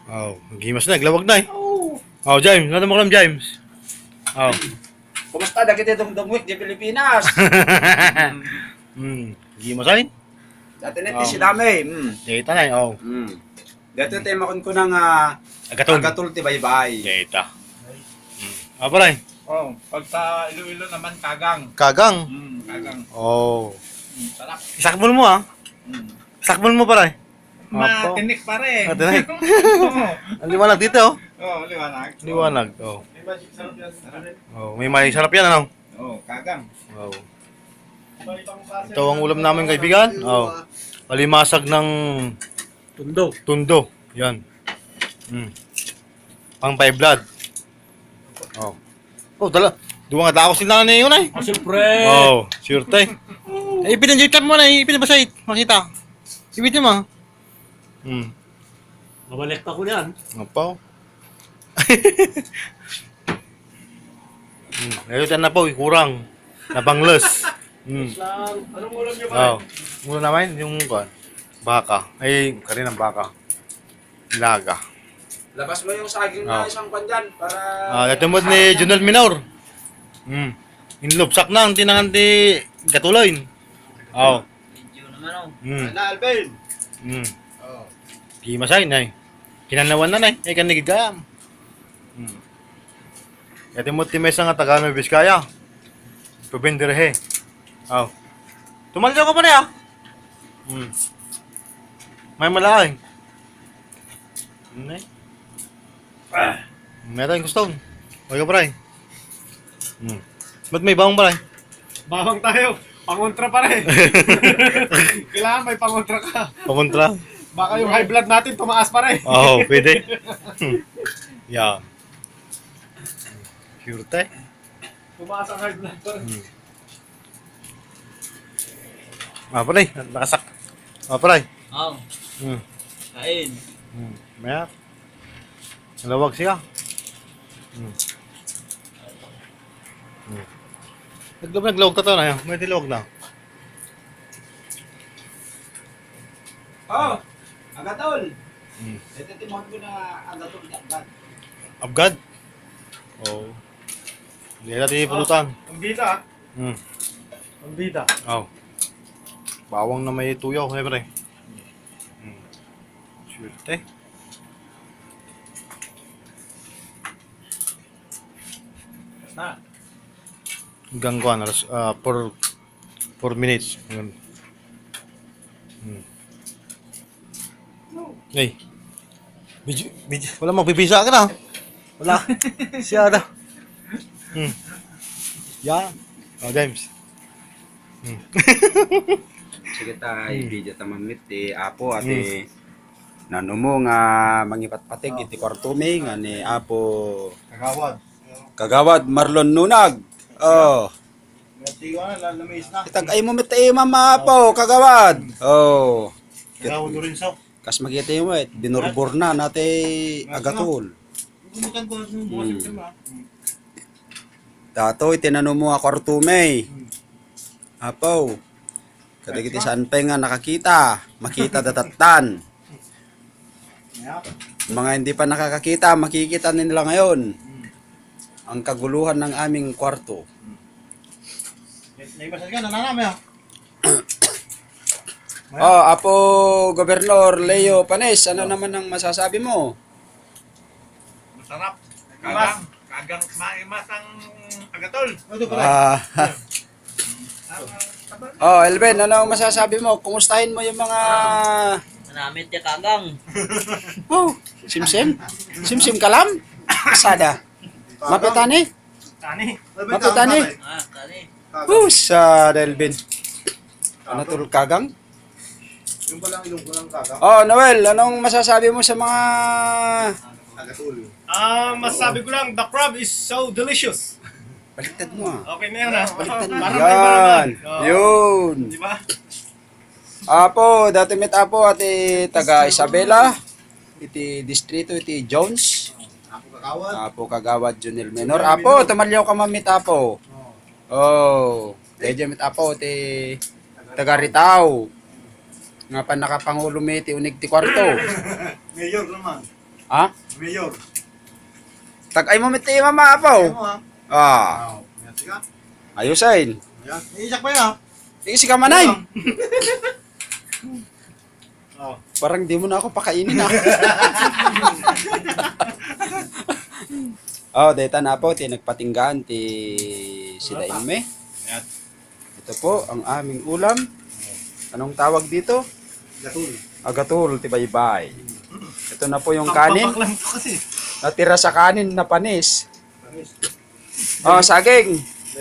Oh, gimas na, glawag na eh. Oh, James, ano mo kalam, James? Oh. Kumusta na kita dumdumwik di Pilipinas? Gimas ay? Dati niti si dami. Data na eh, oh. Dati tayo makon ko ng Agatol. agatol ti baybay. Data. Ah, paray. Oh, pag sa Iloilo naman kagang. Kagang. Kagang. Oh. Sarap. Sakbol mo ah. Sakbol mo paray. Matinik pa rin. Matinik. Oo. Ang liwanag dito oh. Oh, liwanag. Liwanag, oh. Sarap yan. Oh, may sarap yan ano? Oh, kagang. Oh. Ito ang ulam namin kaibigan. Oh. Palimasag ng tundo. Yan. Pang pay blood. Oh. Oh, dala. Duwa nga ako sila na yun ay. Oh, siyempre. Oh, sure tay. Eh, ipinanjit ka mo na, ipinabasay. Makita. Ibitin mo. Mabalik pa ko yan. Ngapaw. Ngayon na po, kurang. Nabangles. Anong ulam niyo ba? Oh. Muna naman yung baka. Ay, karin ng baka. Laga. Labas mo yung saging na isang pandyan para... Natumod ni Junel Minor. Inlubsak na ang tinangan di Gatuloy. Oh. Na, Alvin! Di masay na eh. Kinanawan na na eh. Kan nagigam. Natumod ti Mesa nga taga Nueva Vizcaya. Pabindirhe. Oh. Tumalyo ka pa na ah. May malaki. Meron yung gusto. Huwag ka paray. Ba't may bawang paray? Bawang tayo. Pangontra pa rin. Kailangan may pangontra ka. Pamuntra? Baka yung high blood natin tumaas pa rin. Oo, pwede. Yeah. Sure tayo. Tumaas ang high blood pa rin. Paray. Nakasak. Paray. Oo. Kain. Maya. Nalawag siya. Naglawag na ito na yun. May tilawag na. Oh! Agatol! Ito timon ko na agatol ni Agad. Abgad? Oo. Hindi natin pulutan. Ang bida. Hmm. Ang bida. Oo. Bawang na may tuyaw, siyempre. Sure. Na. Hanggang kuhan, 4 minutes. Yun. Hey. Wala magbibisa ka na. Wala. Siya na. Yan. Oh, James. Sige tayo, video tamamit ti Apo at nanumo nga mangipatpatig iti kwartume nga ni Apo Kagawad Marlon Nunag. Oh. Itag-ay mo mitay mama Apo Kagawad. Oh. Kagawad mo rin sa. Kas makita mo binurbor na nati agatol. Dato itinanong mo nga kwartume. Apo. Kadagiti saan pa nga nakakita, makita datatan. Mga hindi pa nakakakita, makikita nila ngayon. Ang kaguluhan ng aming kwarto. Naibasan ka, nananami ha. Oh, Apo Gobernador Leo Panes, ano naman ang masasabi mo? Masarap. Kagang. Kagang maimas ang agatol. Oh, Elben, ano ang masasabi mo? Kumustahin mo yung mga... Manamit ya kagang. Oh, simsim? Simsim kalam? Asada? Mapitani? Tani. Mapitani? Kani. Sada, Elben. Ano tulog kagang? Yung palang ilong ko ng kagang. Oh, Noel, anong masasabi mo sa mga... Masasabi ko lang, the crab is so delicious. Baliktad mo ah. Okay na yan ha. Baliktad mo. Para may iba Yan. naman. Yun. Di ba? Apo, dati met apo ati taga Isabela. Iti distrito iti Jones. Apo Kagawad Junel Menor. Apo, tumalyaw ka mamit apo. Oh. Medyo met apo iti taga Ritao. Nga pa nakapangulo mi iti unig ti kwarto. Mayor naman. Ha? Mayor. Tagay mo miti mama apaw. Ah, Sige. ayusin. Ayan. Iiyak pa yan. Isi ka manay. Oh. Parang di mo na ako pakainin ah. Oh, data na po, nagpatinggaan ti sila Inme. Ayan. Ito po ang aming ulam. Anong tawag dito? Gatul. Agatul, tibaybay. Ito na po yung kanin. Pampaklam to kasi. Natira sa kanin na panis. Oh, saging.